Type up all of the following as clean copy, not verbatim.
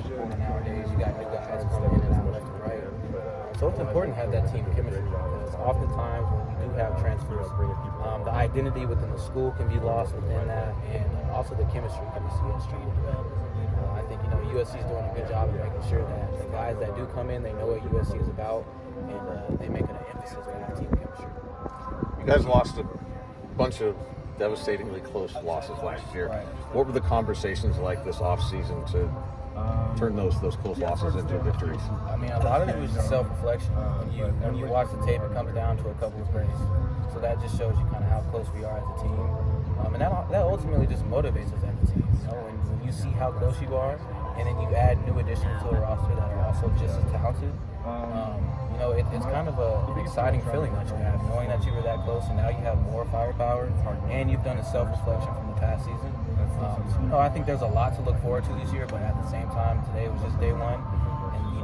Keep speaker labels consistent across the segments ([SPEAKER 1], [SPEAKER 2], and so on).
[SPEAKER 1] transfer portal nowadays. You got new guys coming in and out left and right. So it's important to have that team chemistry because oftentimes when you do have transfers, the identity within the school can be lost within that, and also the chemistry can be treated well. I think USC is doing a good job of making sure that the guys that do come in, they know what USC is about, and they make it an emphasis to have team chemistry.
[SPEAKER 2] You guys lost a bunch of devastatingly close losses last year.
[SPEAKER 1] Right.
[SPEAKER 2] What were the conversations like this offseason to turn those close losses into victories?
[SPEAKER 1] I mean, a lot of it was just self-reflection. When you watch the tape, it comes down to a couple of plays. So that just shows you kind of how close we are as a team. And that ultimately just motivates us as a team. When you see how close you are, and then you add new additions to the roster that are also just as talented, it's kind of an exciting feeling that you have, knowing that you were that close and now you have more firepower, and you've done a self-reflection from the past season. I think there's a lot to look forward to this year, but at the same time, today was just day one,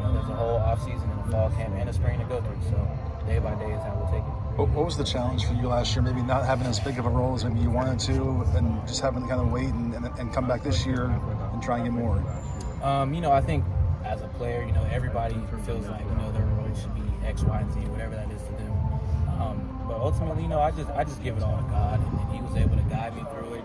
[SPEAKER 1] and there's a whole off-season and a fall camp and a spring to go through, so day by day is how we'll take it.
[SPEAKER 3] What was the challenge for you last year? Maybe not having as big of a role as maybe you wanted to, and just having to kind of wait and come back this year and try and get more?
[SPEAKER 1] I think as a player, everybody feels like, their role should be X, Y, and Z, whatever that is to them. But ultimately, I just give it all to God, and He was able to guide me through it.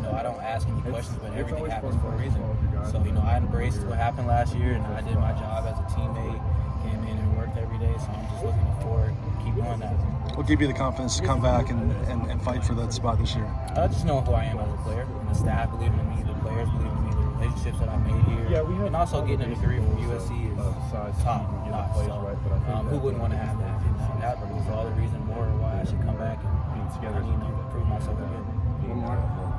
[SPEAKER 1] I don't ask any questions, but everything happens for a reason. So, I embraced what happened last year, and I did my job as a teammate, came in and worked every day. So I'm just looking forward to keep doing that.
[SPEAKER 3] What gave you the confidence to come back and fight for that spot this year?
[SPEAKER 1] Just knowing who I am as a player, and the staff believing in me, the players believing in me, the relationships that I made here, and also getting a degree from USC is top notch. So who wouldn't want to have that? And that was all the reason more why I should come back and prove myself again.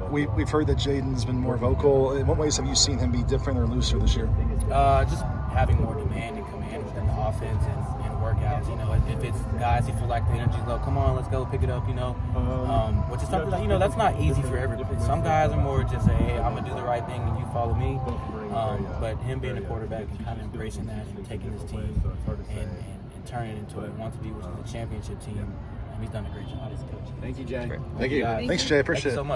[SPEAKER 3] We've heard that Jaden's been more vocal. In what ways have you seen him be different or looser this year?
[SPEAKER 1] Just having more demand and command within the offense and workouts. If it's guys who feel like the energy's low, come on, let's go pick it up. Which is something that that's not easy for everybody. Some guys are more just say, hey, I'm gonna do the right thing and you follow me. But him being a quarterback and kind of embracing that and taking his team and turning it into what he wants to be, which is a championship team. He's done a great job as a coach.
[SPEAKER 4] Thank you, Jay.
[SPEAKER 2] Thank you.
[SPEAKER 3] Thanks, Jay. Appreciate it.
[SPEAKER 1] Thank you so much.